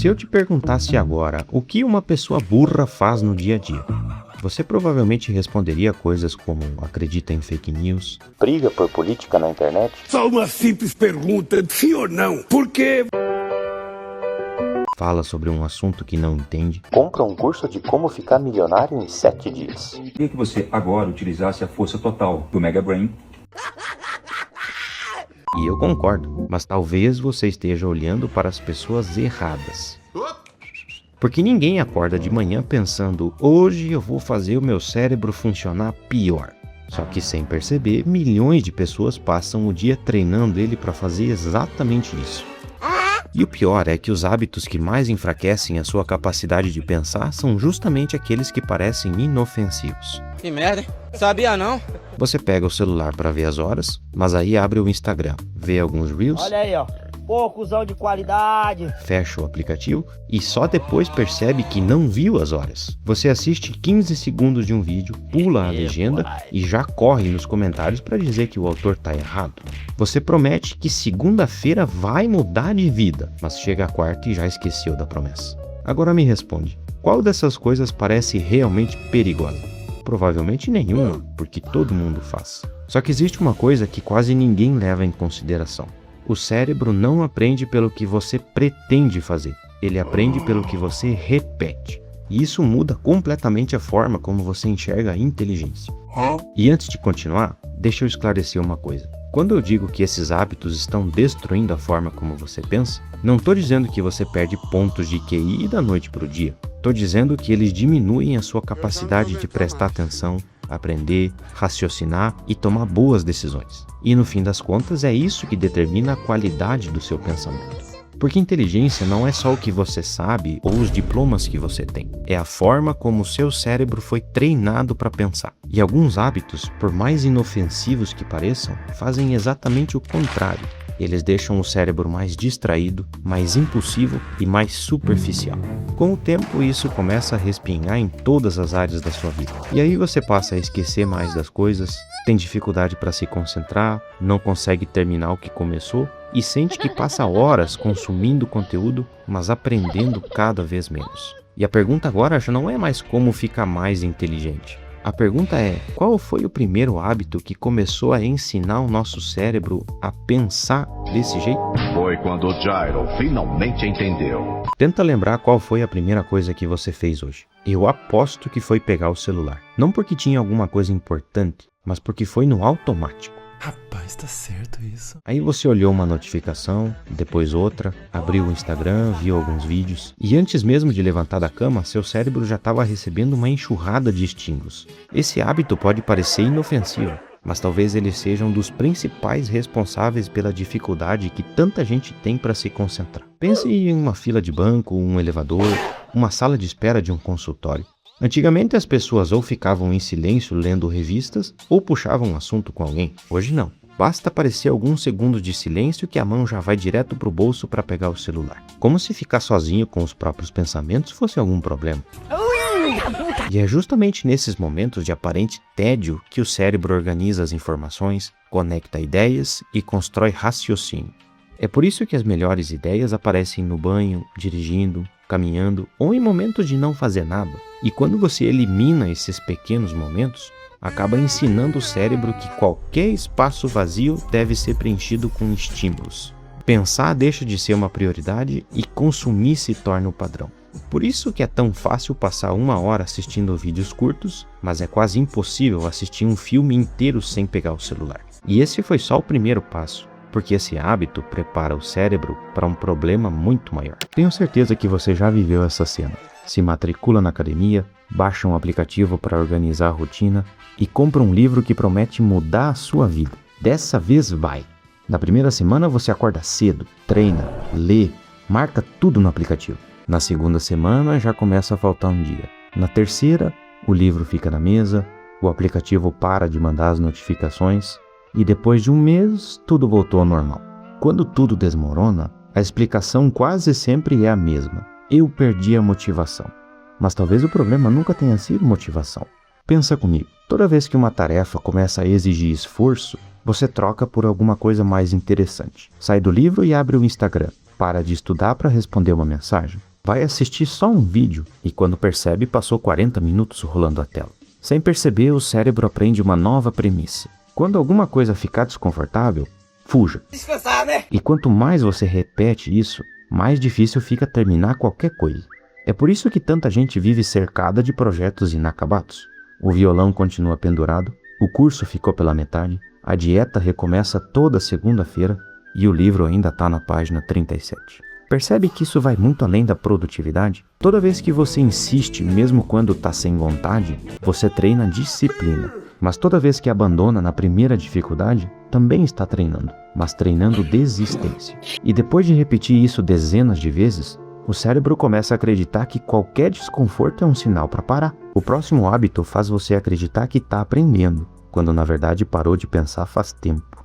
Se eu te perguntasse agora o que uma pessoa burra faz no dia a dia, você provavelmente responderia coisas como acredita em fake news, briga por política na internet, Só uma simples pergunta, sim ou não? Por quê? fala sobre um assunto que não entende, compra um curso de como ficar milionário em 7 dias. Queria que você agora utilizasse a força total do Mega Brain. e eu concordo, mas talvez você esteja olhando para as pessoas erradas. Porque ninguém acorda de manhã pensando, hoje eu vou fazer o meu cérebro funcionar pior. Só que sem perceber, milhões de pessoas passam o dia treinando ele para fazer exatamente isso. E o pior é que os hábitos que mais enfraquecem a sua capacidade de pensar são justamente aqueles que parecem inofensivos. Que merda, hein? Sabia não? Você pega o celular para ver as horas, mas aí abre o Instagram, vê alguns Reels, Olha aí, ó. Pô, cuzão de qualidade. fecha o aplicativo e só depois percebe que não viu as horas. Você assiste 15 segundos de um vídeo, pula a legenda e já corre nos comentários para dizer que o autor tá errado. Você promete que segunda-feira vai mudar de vida, mas chega a quarta e já esqueceu da promessa. Agora me responde, qual dessas coisas parece realmente perigosa? Provavelmente nenhuma, porque todo mundo faz. Só que existe uma coisa que quase ninguém leva em consideração. O cérebro não aprende pelo que você pretende fazer, ele aprende pelo que você repete. E isso muda completamente a forma como você enxerga a inteligência. E antes de continuar, deixa eu esclarecer uma coisa. Quando eu digo que esses hábitos estão destruindo a forma como você pensa, não estou dizendo que você perde pontos de QI da noite para o dia. Estou dizendo que eles diminuem a sua capacidade de prestar atenção, aprender, raciocinar e tomar boas decisões. E no fim das contas é isso que determina a qualidade do seu pensamento. Porque inteligência não é só o que você sabe ou os diplomas que você tem. É a forma como o seu cérebro foi treinado para pensar. E alguns hábitos, por mais inofensivos que pareçam, fazem exatamente o contrário. Eles deixam o cérebro mais distraído, mais impulsivo e mais superficial. Com o tempo, isso começa a respingar em todas as áreas da sua vida. E aí você passa a esquecer mais das coisas, tem dificuldade para se concentrar, não consegue terminar o que começou e sente que passa horas consumindo conteúdo, mas aprendendo cada vez menos. E a pergunta agora já não é mais como ficar mais inteligente. A pergunta é, qual foi o primeiro hábito que começou a ensinar o nosso cérebro a pensar desse jeito? Foi quando o Gyro finalmente entendeu. Tenta lembrar qual foi a primeira coisa que você fez hoje. Eu aposto que foi pegar o celular. Não porque tinha alguma coisa importante, mas porque foi no automático. Rapaz, tá certo isso. Aí você olhou uma notificação, depois outra, abriu o Instagram, viu alguns vídeos, e antes mesmo de levantar da cama, seu cérebro já estava recebendo uma enxurrada de estímulos. Esse hábito pode parecer inofensivo, mas talvez ele seja um dos principais responsáveis pela dificuldade que tanta gente tem para se concentrar. Pense em uma fila de banco, um elevador, uma sala de espera de um consultório. Antigamente as pessoas ou ficavam em silêncio lendo revistas ou puxavam um assunto com alguém. Hoje não. Basta aparecer alguns segundos de silêncio que a mão já vai direto pro bolso para pegar o celular. Como se ficar sozinho com os próprios pensamentos fosse algum problema. E é justamente nesses momentos de aparente tédio que o cérebro organiza as informações, conecta ideias e constrói raciocínio. É por isso que as melhores ideias aparecem no banho, dirigindo, caminhando ou em momentos de não fazer nada. E quando você elimina esses pequenos momentos, acaba ensinando o cérebro que qualquer espaço vazio deve ser preenchido com estímulos. Pensar deixa de ser uma prioridade e consumir se torna o padrão. Por isso que é tão fácil passar 1 hora assistindo vídeos curtos, mas é quase impossível assistir um filme inteiro sem pegar o celular. E esse foi só o primeiro passo, porque esse hábito prepara o cérebro para um problema muito maior. Tenho certeza que você já viveu essa cena. Se matricula na academia, baixa um aplicativo para organizar a rotina e compra um livro que promete mudar a sua vida. Dessa vez vai! Na primeira semana você acorda cedo, treina, lê, marca tudo no aplicativo. Na segunda semana já começa a faltar um dia. Na terceira, o livro fica na mesa, o aplicativo para de mandar as notificações e depois de um mês tudo voltou ao normal. Quando tudo desmorona, a explicação quase sempre é a mesma. Eu perdi a motivação. Mas talvez o problema nunca tenha sido motivação. Pensa comigo, toda vez que uma tarefa começa a exigir esforço, você troca por alguma coisa mais interessante. Sai do livro e abre o Instagram. Para de estudar para responder uma mensagem. Vai assistir só um vídeo e quando percebe passou 40 minutos rolando a tela. Sem perceber, o cérebro aprende uma nova premissa. Quando alguma coisa ficar desconfortável, fuja. Descansar, né? E quanto mais você repete isso, mais difícil fica terminar qualquer coisa. É por isso que tanta gente vive cercada de projetos inacabados. O violão continua pendurado, o curso ficou pela metade, a dieta recomeça toda segunda-feira e o livro ainda está na página 37. Percebe que isso vai muito além da produtividade? Toda vez que você insiste, mesmo quando está sem vontade, você treina disciplina. Mas toda vez que abandona na primeira dificuldade, também está treinando, mas treinando desistência. E depois de repetir isso dezenas de vezes, o cérebro começa a acreditar que qualquer desconforto é um sinal para parar. O próximo hábito faz você acreditar que está aprendendo, quando na verdade parou de pensar faz tempo.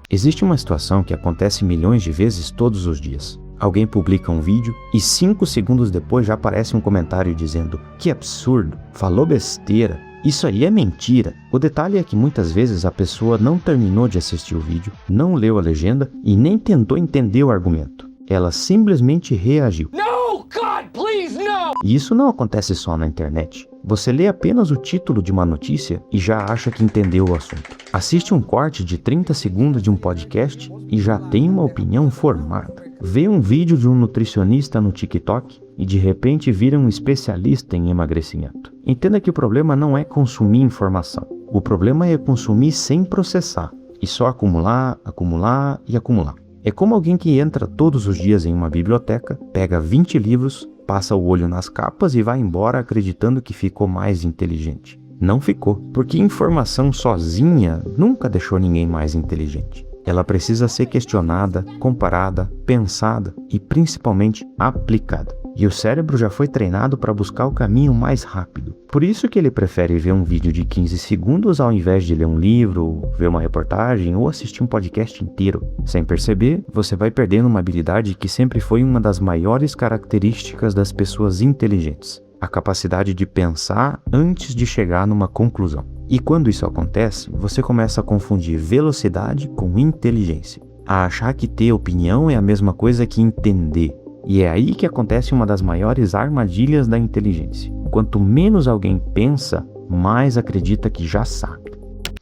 Existe uma situação que acontece milhões de vezes todos os dias. Alguém publica um vídeo e 5 segundos depois já aparece um comentário dizendo: "Que absurdo, falou besteira, isso aí é mentira". O detalhe é que muitas vezes a pessoa não terminou de assistir o vídeo, não leu a legenda e nem tentou entender o argumento. Ela simplesmente reagiu. No, God, please, no! E isso não acontece só na internet. Você lê apenas o título de uma notícia e já acha que entendeu o assunto. Assiste um corte de 30 segundos de um podcast e já tem uma opinião formada. Vê um vídeo de um nutricionista no TikTok e de repente vira um especialista em emagrecimento. Entenda que o problema não é consumir informação. O problema é consumir sem processar e só acumular, acumular e acumular. É como alguém que entra todos os dias em uma biblioteca, pega 20 livros, passa o olho nas capas e vai embora acreditando que ficou mais inteligente. Não ficou, porque informação sozinha nunca deixou ninguém mais inteligente. Ela precisa ser questionada, comparada, pensada e principalmente aplicada. E o cérebro já foi treinado para buscar o caminho mais rápido. Por isso que ele prefere ver um vídeo de 15 segundos ao invés de ler um livro, ver uma reportagem ou assistir um podcast inteiro. Sem perceber, você vai perdendo uma habilidade que sempre foi uma das maiores características das pessoas inteligentes: a capacidade de pensar antes de chegar numa conclusão. E quando isso acontece, você começa a confundir velocidade com inteligência, a achar que ter opinião é a mesma coisa que entender. E é aí que acontece uma das maiores armadilhas da inteligência. Quanto menos alguém pensa, mais acredita que já sabe.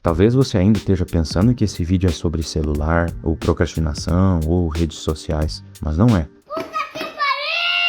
Talvez você ainda esteja pensando que esse vídeo é sobre celular, ou procrastinação, ou redes sociais, mas não é.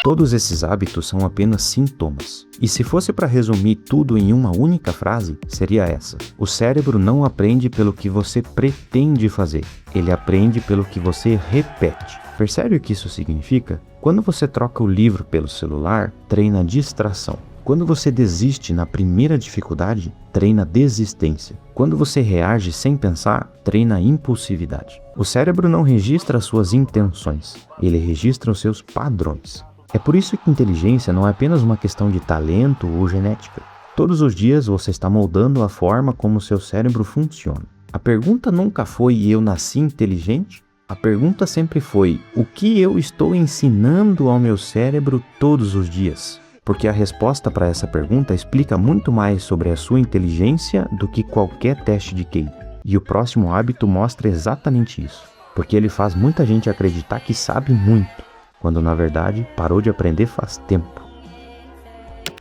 Todos esses hábitos são apenas sintomas. E se fosse para resumir tudo em uma única frase, seria essa: o cérebro não aprende pelo que você pretende fazer, ele aprende pelo que você repete. Percebe o que isso significa? Quando você troca o livro pelo celular, treina distração. Quando você desiste na primeira dificuldade, treina desistência. Quando você reage sem pensar, treina impulsividade. O cérebro não registra as suas intenções, ele registra os seus padrões. É por isso que inteligência não é apenas uma questão de talento ou genética. Todos os dias você está moldando a forma como seu cérebro funciona. A pergunta nunca foi: eu nasci inteligente? A pergunta sempre foi: o que eu estou ensinando ao meu cérebro todos os dias? Porque a resposta para essa pergunta explica muito mais sobre a sua inteligência do que qualquer teste de QI. E o próximo hábito mostra exatamente isso, porque ele faz muita gente acreditar que sabe muito, quando na verdade parou de aprender faz tempo.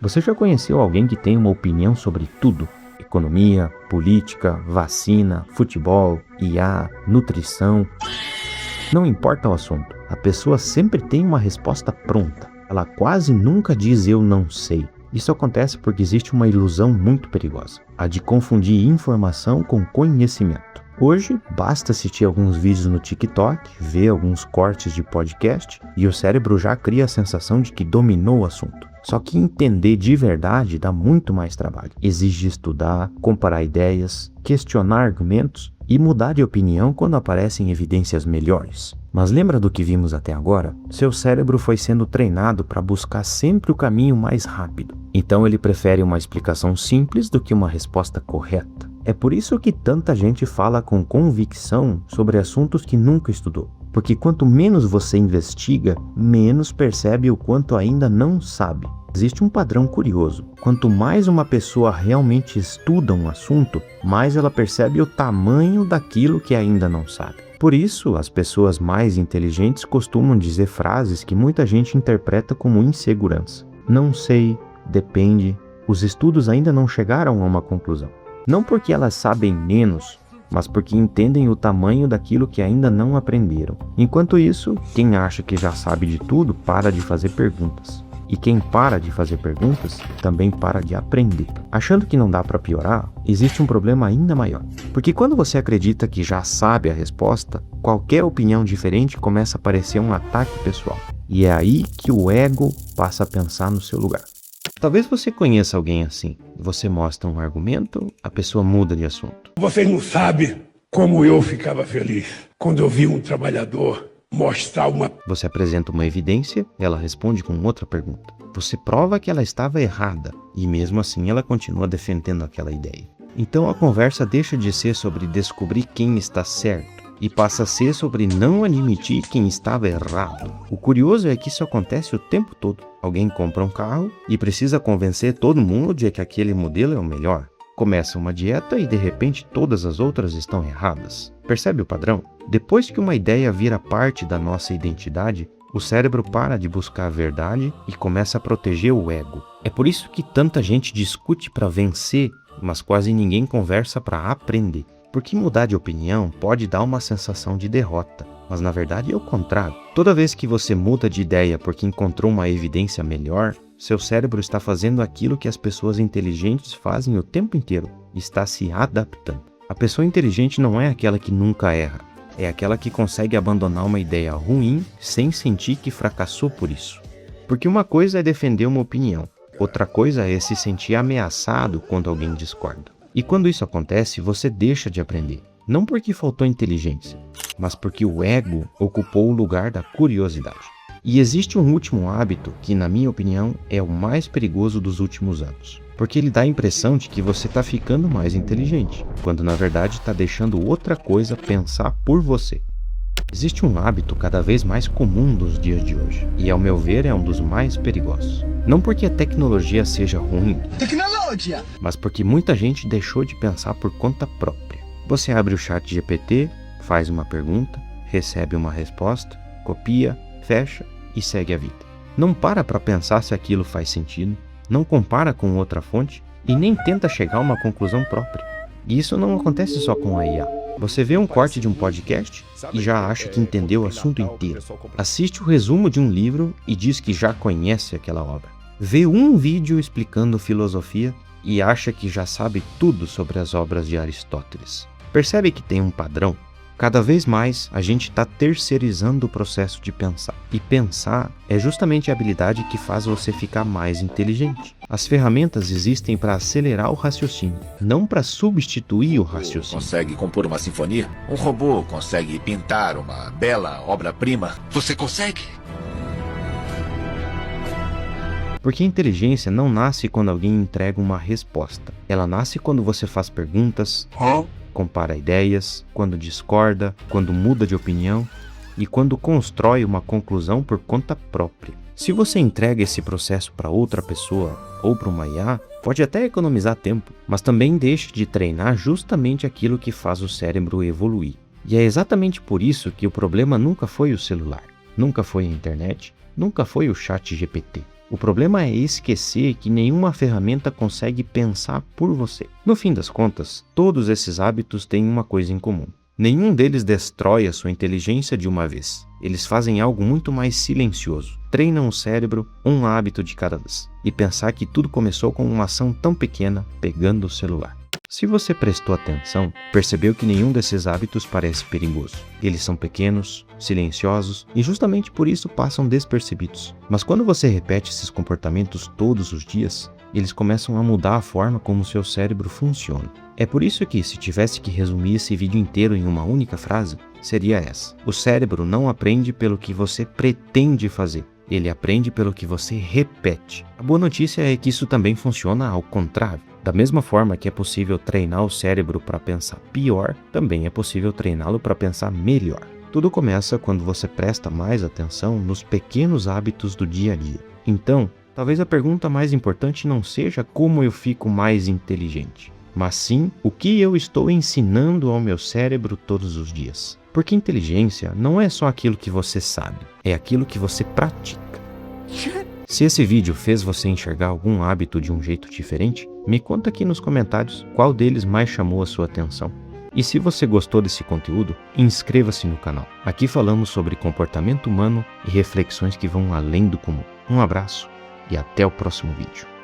Você já conheceu alguém que tem uma opinião sobre tudo? Economia, política, vacina, futebol, IA, nutrição. Não importa o assunto, a pessoa sempre tem uma resposta pronta. Ela quase nunca diz "eu não sei". Isso acontece porque existe uma ilusão muito perigosa, a de confundir informação com conhecimento. Hoje, basta assistir alguns vídeos no TikTok, ver alguns cortes de podcast e o cérebro já cria a sensação de que dominou o assunto. Só que entender de verdade dá muito mais trabalho. Exige estudar, comparar ideias, questionar argumentos e mudar de opinião quando aparecem evidências melhores. Mas lembra do que vimos até agora? Seu cérebro foi sendo treinado para buscar sempre o caminho mais rápido. Então ele prefere uma explicação simples do que uma resposta correta. É por isso que tanta gente fala com convicção sobre assuntos que nunca estudou. Porque quanto menos você investiga, menos percebe o quanto ainda não sabe. Existe um padrão curioso. Quanto mais uma pessoa realmente estuda um assunto, mais ela percebe o tamanho daquilo que ainda não sabe. Por isso, as pessoas mais inteligentes costumam dizer frases que muita gente interpreta como insegurança. Não sei, depende, os estudos ainda não chegaram a uma conclusão. Não porque elas sabem menos, mas porque entendem o tamanho daquilo que ainda não aprenderam. Enquanto isso, quem acha que já sabe de tudo para de fazer perguntas. E quem para de fazer perguntas, também para de aprender. Achando que não dá para piorar, existe um problema ainda maior. Porque quando você acredita que já sabe a resposta, qualquer opinião diferente começa a parecer um ataque pessoal. E é aí que o ego passa a pensar no seu lugar. Talvez você conheça alguém assim. Você mostra um argumento, a pessoa muda de assunto. Você não sabe como eu ficava feliz quando eu vi um trabalhador mostrar uma... Você apresenta uma evidência, ela responde com outra pergunta. Você prova que ela estava errada, e mesmo assim ela continua defendendo aquela ideia. Então a conversa deixa de ser sobre descobrir quem está certo, e passa a ser sobre não admitir quem estava errado. O curioso é que isso acontece o tempo todo. Alguém compra um carro e precisa convencer todo mundo de que aquele modelo é o melhor. Começa uma dieta e de repente todas as outras estão erradas. Percebe o padrão? Depois que uma ideia vira parte da nossa identidade, o cérebro para de buscar a verdade e começa a proteger o ego. É por isso que tanta gente discute para vencer, mas quase ninguém conversa para aprender. Porque mudar de opinião pode dar uma sensação de derrota, mas na verdade é o contrário. Toda vez que você muda de ideia porque encontrou uma evidência melhor, seu cérebro está fazendo aquilo que as pessoas inteligentes fazem o tempo inteiro, está se adaptando. A pessoa inteligente não é aquela que nunca erra, é aquela que consegue abandonar uma ideia ruim sem sentir que fracassou por isso. Porque uma coisa é defender uma opinião, outra coisa é se sentir ameaçado quando alguém discorda. E quando isso acontece, você deixa de aprender. Não porque faltou inteligência, mas porque o ego ocupou o lugar da curiosidade. E existe um último hábito que, na minha opinião, é o mais perigoso dos últimos anos. Porque ele dá a impressão de que você está ficando mais inteligente, quando na verdade está deixando outra coisa pensar por você. Existe um hábito cada vez mais comum dos dias de hoje, e ao meu ver é um dos mais perigosos. Não porque a tecnologia seja ruim, mas porque muita gente deixou de pensar por conta própria. Você abre o chat GPT, faz uma pergunta, recebe uma resposta, copia, fecha e segue a vida. Não para pensar se aquilo faz sentido, não compara com outra fonte e nem tenta chegar a uma conclusão própria. E isso não acontece só com a IA. Você vê um corte de um podcast e já acha que entendeu o assunto inteiro. Assiste o resumo de um livro e diz que já conhece aquela obra. Vê um vídeo explicando filosofia e acha que já sabe tudo sobre as obras de Aristóteles. Percebe que tem um padrão? Cada vez mais a gente está terceirizando o processo de pensar. E pensar é justamente a habilidade que faz você ficar mais inteligente. As ferramentas existem para acelerar o raciocínio, não para substituir o raciocínio. Consegue compor uma sinfonia? Um robô consegue pintar uma bela obra-prima? Você consegue? Porque a inteligência não nasce quando alguém entrega uma resposta. Ela nasce quando você faz perguntas, compara ideias, quando discorda, quando muda de opinião e quando constrói uma conclusão por conta própria. Se você entrega esse processo para outra pessoa ou para uma IA, pode até economizar tempo, mas também deixa de treinar justamente aquilo que faz o cérebro evoluir. E é exatamente por isso que o problema nunca foi o celular, nunca foi a internet, nunca foi o chat GPT. O problema é esquecer que nenhuma ferramenta consegue pensar por você. No fim das contas, todos esses hábitos têm uma coisa em comum. Nenhum deles destrói a sua inteligência de uma vez. Eles fazem algo muito mais silencioso. Treinam o cérebro um hábito de cada vez. E pensar que tudo começou com uma ação tão pequena, pegando o celular. Se você prestou atenção, percebeu que nenhum desses hábitos parece perigoso. Eles são pequenos, silenciosos e justamente por isso passam despercebidos. Mas quando você repete esses comportamentos todos os dias, eles começam a mudar a forma como seu cérebro funciona. É por isso que, se tivesse que resumir esse vídeo inteiro em uma única frase, seria essa: o cérebro não aprende pelo que você pretende fazer. Ele aprende pelo que você repete. A boa notícia é que isso também funciona ao contrário. Da mesma forma que é possível treinar o cérebro para pensar pior, também é possível treiná-lo para pensar melhor. Tudo começa quando você presta mais atenção nos pequenos hábitos do dia a dia. Então, talvez a pergunta mais importante não seja como eu fico mais inteligente, mas sim o que eu estou ensinando ao meu cérebro todos os dias. Porque inteligência não é só aquilo que você sabe, é aquilo que você pratica. Se esse vídeo fez você enxergar algum hábito de um jeito diferente, me conta aqui nos comentários qual deles mais chamou a sua atenção. E se você gostou desse conteúdo, inscreva-se no canal. Aqui falamos sobre comportamento humano e reflexões que vão além do comum. Um abraço e até o próximo vídeo.